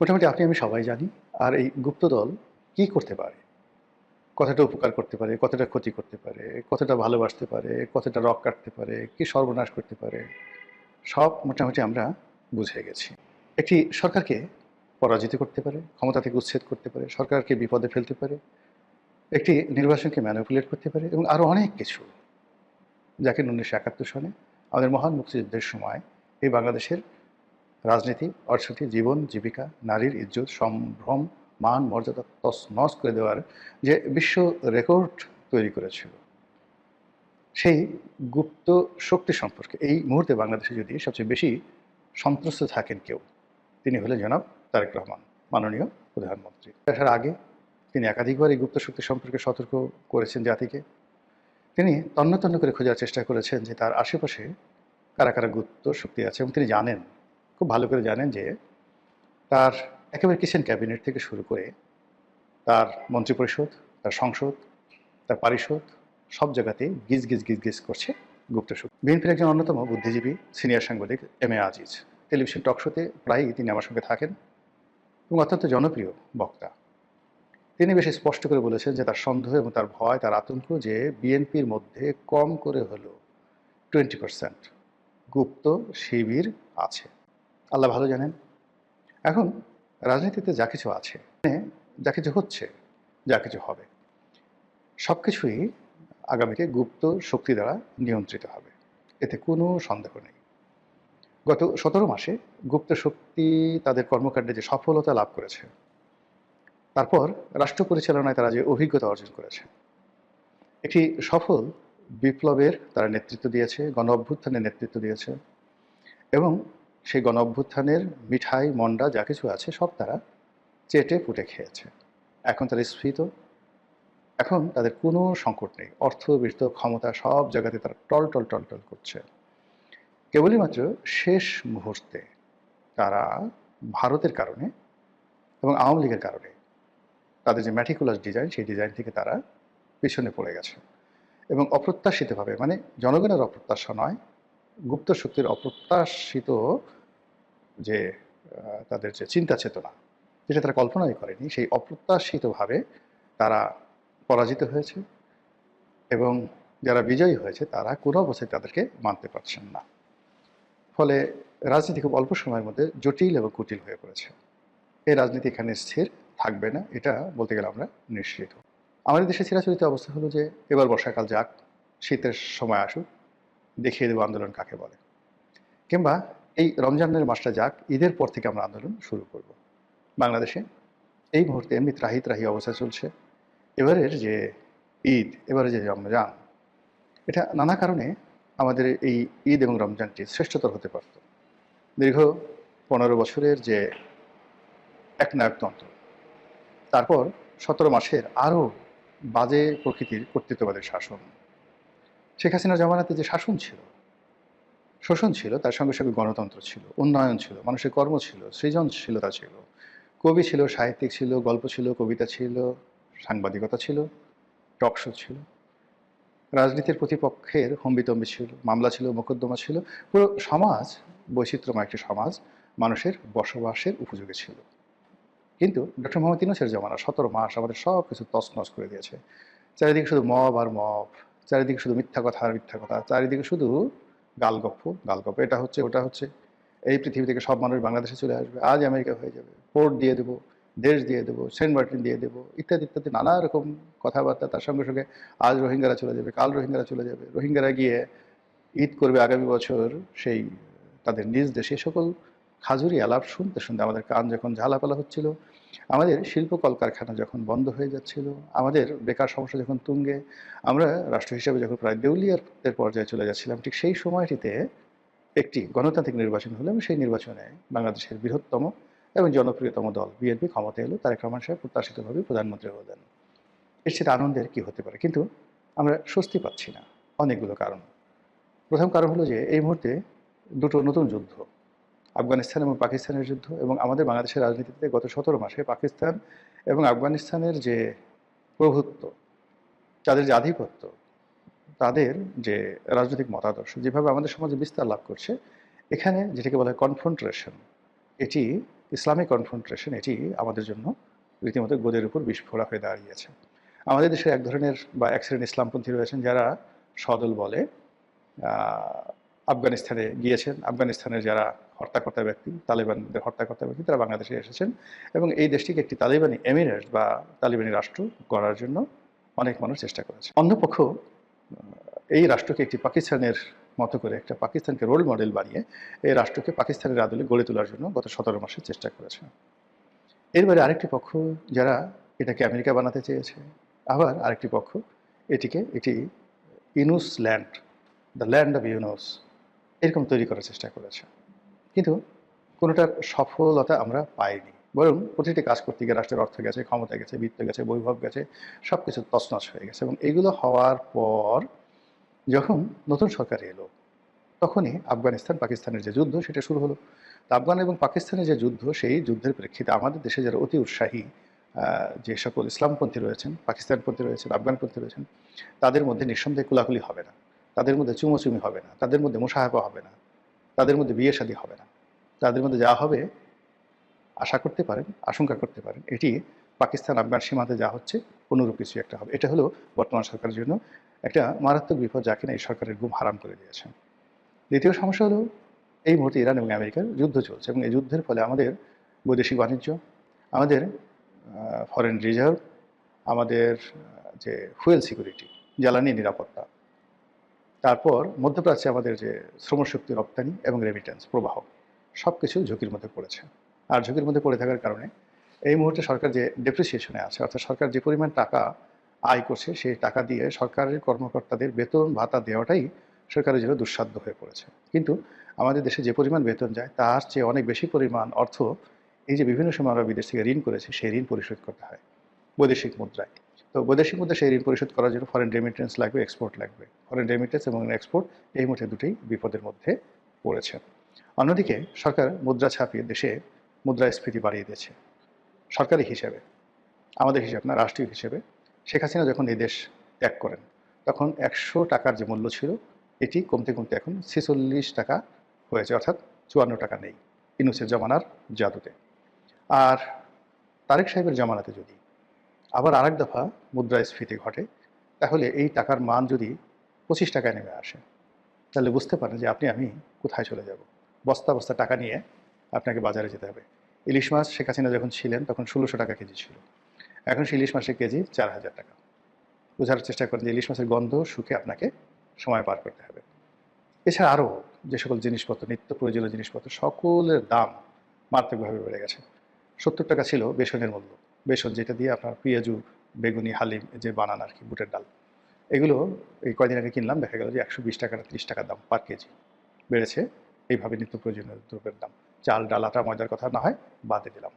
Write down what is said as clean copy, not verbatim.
মোটামুটি আপনি আমি সবাই জানি। আর এই গুপ্তদল কি করতে পারে? কতটা উপকার করতে পারে, কতটা ক্ষতি করতে পারে, কতটা ভালোবাসতে পারে, কতটা রগ কাটতে পারে, কি সর্বনাশ করতে পারে, সব মোটামুটি আমরা বুঝে গেছি। একটি সরকারকে পরাজিত করতে পারে, ক্ষমতা থেকে উচ্ছেদ করতে পারে, সরকারকে বিপদে ফেলতে পারে, একটি নির্বাচনকে ম্যানিপুলেট করতে পারে এবং আরও অনেক কিছু, যাকে 1971 সনে আমাদের মহান মুক্তিযুদ্ধের সময় এই বাংলাদেশের রাজনীতি, অর্থনীতি, জীবন, জীবিকা, নারীর ইজ্জত, সম্ভ্রম, মান, মর্যাদা তছনছ করে দেওয়ার যে বিশ্ব রেকর্ড তৈরি করেছিল, সেই গুপ্ত শক্তি সম্পর্কে এই মুহূর্তে বাংলাদেশে যদি সবচেয়ে বেশি সন্ত্রস্ত থাকেন কেউ, তিনি হলেন জনাব তারেক রহমান, মাননীয় প্রধানমন্ত্রী। আসার আগে তিনি একাধিকবার এই গুপ্ত শক্তি সম্পর্কে সতর্ক করেছেন জাতিকে। তিনি তন্ন তন্ন করে খোঁজার চেষ্টা করেছেন যে তার আশেপাশে কারা কারা গুপ্ত শক্তি আছে, এবং তিনি জানেন, খুব ভালো করে জানেন যে তার একেবারে কিচেন ক্যাবিনেট থেকে শুরু করে তার মন্ত্রিপরিষদ, তার সংসদ, তার পারিষদ, সব জায়গাতেই গিজ গিজ গিজ গিজ করছে গুপ্ত শক্তি। বিএনপির একজন অন্যতম বুদ্ধিজীবী সিনিয়র সাংবাদিক এম এ আজিজ টেলিভিশন টক শোতে প্রায়ই তিনি আমার সঙ্গে থাকেন এবং অত্যন্ত জনপ্রিয় বক্তা। তিনি বেশ স্পষ্ট করে বলেছেন যে তার সন্দেহ এবং তার ভয়, তার আতঙ্ক যে বিএনপির মধ্যে কম করে হলেও 20% গুপ্ত শিবির আছে। আল্লাহ ভালো জানেন। এখন রাজনীতিতে যা কিছু আছে, যা কিছু হচ্ছে, যা কিছু হবে, সব কিছুই আগামীতে গুপ্ত শক্তি দ্বারা নিয়ন্ত্রিত হবে, এতে কোনো সন্দেহ নেই। গত 17 মাসে গুপ্ত শক্তি তাদের কর্মকাণ্ডে যে সফলতা লাভ করেছে, তারপর রাষ্ট্র পরিচালনায় তারা যে অভিজ্ঞতা অর্জন করেছে, একটি সফল বিপ্লবের তারা নেতৃত্ব দিয়েছে, গণ অভ্যুত্থানের নেতৃত্ব দিয়েছে এবং সেই গণ অভ্যুত্থানের মিঠাই মন্ডা যা কিছু আছে সব তারা চেটে পুটে খেয়েছে। এখন তারা স্ফীত, এখন তাদের কোনো সংকট নেই। অর্থ, বিত্ত, ক্ষমতা সব জায়গাতে তারা টল টল টল টল করছে। কেবলই মাত্র শেষ মুহূর্তে তারা ভারতের কারণে এবং আওয়ামী লীগের কারণে তাদের যে ম্যাটিকুলাস ডিজাইন, সেই ডিজাইন থেকে তারা পিছনে পড়ে গেছে এবং অপ্রত্যাশিতভাবে, মানে জনগণের অপ্রত্যাশা নয়, গুপ্ত শক্তির অপ্রত্যাশিত যে তাদের যে চিন্তা চেতনা, যেটা তারা কল্পনাই করেনি, সেই অপ্রত্যাশিতভাবে তারা পরাজিত হয়েছে এবং যারা বিজয়ী হয়েছে তারা কোনো অবস্থায় তাদেরকে মানতে পারছেন না। ফলে রাজনীতি খুব অল্প সময়ের মধ্যে জটিল এবং কুটিল হয়ে পড়েছে। এই রাজনীতি এখানে স্থির থাকবে না, এটা বলতে গেলে আমরা নিশ্চিত। আমাদের দেশে চিরাচরিত অবস্থা হলো যে এবার বর্ষাকাল যাক, শীতের সময় আসুক, দেখিয়ে দেবো আন্দোলন কাকে বলে। কিংবা এই রমজানের মাসটা যাক, ঈদের পর থেকে আমরা আন্দোলন শুরু করব। বাংলাদেশে এই মুহূর্তে এমনি ত্রাহি ত্রাহি অবস্থা চলছে। এবারের যে ঈদ, এবারে যে রমজান, এটা নানা কারণে আমাদের এই ঈদ এবং রমজানটি শ্রেষ্ঠতর হতে পারত। দীর্ঘ 15 বছরের যে একনায়কতন্ত্র, তারপর 17 মাসের আরও বাজে প্রকৃতির কর্তৃত্ববাদের শাসন, শেখ হাসিনার জমানাতে যে শাসন ছিল, শোষণ ছিল, তার সঙ্গে সঙ্গে গণতন্ত্র ছিল, উন্নয়ন ছিল, মানুষের কর্ম ছিল, সৃজনশীলতা ছিল, কবি ছিল, সাহিত্যিক ছিল, গল্প ছিল, কবিতা ছিল, সাংবাদিকতা ছিল, টক শো ছিল, রাজনীতির প্রতিপক্ষের হম্বিতম্বি ছিল, মামলা ছিল, মোকদ্দমা ছিল, পুরো সমাজ বৈচিত্র্যময় একটি সমাজ মানুষের বসবাসের উপযোগী ছিল। কিন্তু ডক্টর মোহাম্মদ ইউনূসের জমানা 17 মাস আমাদের সব কিছু তছনছ করে দিয়েছে। চারিদিকে শুধু মব আর মব, চারিদিকে শুধু মিথ্যা কথা আর মিথ্যা কথা, চারিদিকে শুধু গালগপ্প গালগপ্প, এটা হচ্ছে ওটা হচ্ছে, এই পৃথিবী থেকে সব মানুষ বাংলাদেশে চলে আসবে, আজ আমেরিকা হয়ে যাবে, পোর্ট দিয়ে দেবো, দেশ দিয়ে দেবো, সেন্ট মার্টিন দিয়ে দেবো, ইত্যাদি ইত্যাদি নানা রকম কথাবার্তা। তার সঙ্গে সঙ্গে আজ রোহিঙ্গারা চলে যাবে, কাল রোহিঙ্গারা চলে যাবে, রোহিঙ্গারা গিয়ে ঈদ করবে আগামী বছর সেই তাদের নিজ দেশে, সকল খাজুরি আলাপ শুনতে শুনতে আমাদের কান যখন ঝালাপালা হচ্ছিল, আমাদের শিল্প কলকারখানা যখন বন্ধ হয়ে যাচ্ছিল, আমাদের বেকার সমস্যা যখন তুঙ্গে, আমরা রাষ্ট্র হিসেবে যখন প্রায় দেউলিয়ার পর্যায়ে চলে যাচ্ছিলাম, ঠিক সেই সময়টিতে একটি গণতান্ত্রিক নির্বাচন হলো এবং সেই নির্বাচনে বাংলাদেশের বৃহত্তম এবং জনপ্রিয়তম দল বিএনপি ক্ষমতা এলো। তারেক রহমান সাহেব প্রত্যাশিতভাবে প্রধানমন্ত্রী হলেন। এর সেটা আনন্দের কি হতে পারে? কিন্তু আমরা স্বস্তি পাচ্ছি না, অনেকগুলো কারণ। প্রথম কারণ হলো যে এই মুহূর্তে দুটো নতুন যুদ্ধ, আফগানিস্তান এবং পাকিস্তানের যুদ্ধ, এবং আমাদের বাংলাদেশের রাজনীতিতে গত 17 মাসে পাকিস্তান এবং আফগানিস্তানের যে প্রভুত্ব, তাদের যে আধিপত্য, তাদের যে রাজনৈতিক মতাদর্শ যেভাবে আমাদের সমাজে বিস্তার লাভ করছে, এখানে যেটাকে বলা হয় কনফ্রন্টেশন, এটি ইসলামিক কনফ্রন্টেশন এটি আমাদের জন্য রীতিমতো গোদের উপর বিস্ফোরা হয়ে দাঁড়িয়েছে। আমাদের দেশে এক ধরনের বা এক শ্রেণীর ইসলামপন্থী রয়েছেন যারা সদল বলে আফগানিস্তানে গিয়েছেন। আফগানিস্তানের যারা হর্তাকর্তা ব্যক্তি, তালেবানদের হর্তাকর্তা ব্যক্তি, তারা বাংলাদেশে এসেছেন এবং এই দেশটিকে একটি তালেবানি এমিরেট বা তালেবানি রাষ্ট্র গড়ার জন্য অনেক মানুষ চেষ্টা করেছে। অন্যপক্ষ এই রাষ্ট্রকে একটি পাকিস্তানের মতো করে একটা পাকিস্তানকে রোল মডেল বানিয়ে এই রাষ্ট্রকে পাকিস্তানের আদলে গড়ে তোলার জন্য গত 17 মাসে চেষ্টা করেছে। এর বাইরে আরেকটি পক্ষ যারা এটাকে আমেরিকা বানাতে চেয়েছে, আবার আরেকটি পক্ষ এটিকে একটি Yunus land, the land of Yunus এরকম তৈরি করার চেষ্টা করেছে। কিন্তু কোনোটার সফলতা আমরা পাইনি, বরং প্রতিটি কাজ করতে গিয়ে রাষ্ট্রের অর্থ গেছে, ক্ষমতা গেছে, বিত্ত গেছে, বৈভব গেছে, সব কিছু তছনছ হয়ে গেছে। এবং এগুলো হওয়ার পর যখন নতুন সরকার এলো তখনই আফগানিস্তান পাকিস্তানের যে যুদ্ধ সেটা শুরু হলো। তো আফগান এবং পাকিস্তানের যে যুদ্ধ, সেই যুদ্ধের প্রেক্ষিতে আমাদের দেশে যারা অতি উৎসাহী যে সকল ইসলামপন্থী রয়েছেন, পাকিস্তানপন্থী রয়েছেন, আফগানপন্থী রয়েছেন, তাদের মধ্যে নিঃসন্দেহে কোলাকুলি হবে না, তাদের মধ্যে চুমোচুমি হবে না, তাদের মধ্যে মোশাহাবা হবে না, তাদের মধ্যে বিয়ে শাদী হবে না। তাদের মধ্যে যা হবে আশা করতে পারেন, আশঙ্কা করতে পারেন, এটি পাকিস্তান আফগান সীমান্তে যা হচ্ছে অনুরূপ কিছু একটা হবে। এটা হলো বর্তমান সরকারের জন্য একটা মারাত্মক বিপদ, যা কিনা এই সরকারের ঘুম হারাম করে দিয়েছে। দ্বিতীয় সমস্যা হলো এই মুহূর্তে ইরান এবং আমেরিকার যুদ্ধ চলছে এবং এই যুদ্ধের ফলে আমাদের বৈদেশিক বাণিজ্য, আমাদের ফরেন রিজার্ভ, আমাদের যে ফুয়েল সিকিউরিটি, জ্বালানি নিরাপত্তা, তারপর মধ্যপ্রাচ্যে আমাদের যে শ্রমশক্তি রপ্তানি এবং রেমিটেন্স প্রবাহ, সব কিছু ঝুঁকির মধ্যে পড়েছে। আর ঝুঁকির মধ্যে পড়ে থাকার কারণে এই মুহূর্তে সরকার যে ডেপ্রিসিয়েশনে আছে, অর্থাৎ সরকার যে পরিমাণ টাকা আয় করছে সেই টাকা দিয়ে সরকারের কর্মকর্তাদের বেতন ভাতা দেওয়াটাই সরকারের জন্য দুঃসাধ্য হয়ে পড়েছে। কিন্তু আমাদের দেশে যে পরিমাণ বেতন যায় তার চেয়ে অনেক বেশি পরিমাণ অর্থ এই যে বিভিন্ন সময় আমরা বিদেশ থেকে ঋণ করেছি সেই ঋণ পরিশোধ করতে হয় বৈদেশিক মুদ্রায়। তো বৈদেশিক মুদ্রা সেই ঋণ পরিশোধ করার জন্য ফরেন রেমিটেন্স লাগবে, এক্সপোর্ট লাগবে। ফরেন রেমিটেন্স এবং এক্সপোর্ট এই মুহূর্তে দুটোই বিপদের মধ্যে পড়েছে। অন্যদিকে সরকার মুদ্রা ছাপিয়ে দেশে মুদ্রাস্ফীতি বাড়িয়ে দিয়েছে। সরকারি হিসেবে, আমাদের হিসাব না, রাষ্ট্রীয় হিসেবে শেখ হাসিনা যখন এই দেশ ত্যাগ করেন তখন 100 টাকার যে মূল্য ছিল এটি কমতে কমতে এখন 46 টাকা হয়েছে, অর্থাৎ 54 টাকা নেই ইউনূসের জমানার জাদুতে। আর তারেক সাহেবের জমানাতে যদি আবার আরেক দফা মুদ্রাস্ফীতি ঘটে তাহলে এই টাকার মান যদি 25 টাকায় নেমে আসে তাহলে বুঝতে পারেন যে আমি কোথায় চলে যাব। বস্তা বস্তা টাকা নিয়ে আপনাকে বাজারে যেতে হবে। ইলিশ মাছ শেখ হাসিনা যখন ছিলেন তখন 1600 টাকা কেজি ছিল, এখন সেই ইলিশ মাছের কেজি 4000 টাকা। বোঝার চেষ্টা করেন যে ইলিশ মাছের গন্ধ শুকে আপনাকে সময় পার করতে হবে। এছাড়া আরও যে সকল জিনিসপত্র, নিত্য প্রয়োজনীয় জিনিসপত্র, সকলের দাম মারাত্মকভাবে বেড়ে গেছে। 70 টাকা ছিল বেসনের মূল্য, বেসন যেটা দিয়ে আপনার পেঁয়াজু, বেগুনি, হালিম যে বানান আর কি, বুটের ডাল, এগুলো এই কয়দিন আগে কিনলাম, দেখা গেল যে 120 টাকা না 30 টাকার দাম পার কেজি বেড়েছে। এইভাবে নিত্য প্রয়োজনীয় দ্রব্যের দাম, চাল, ডাল, আটা, ময়দার কথা না হয় বাদে দিলাম।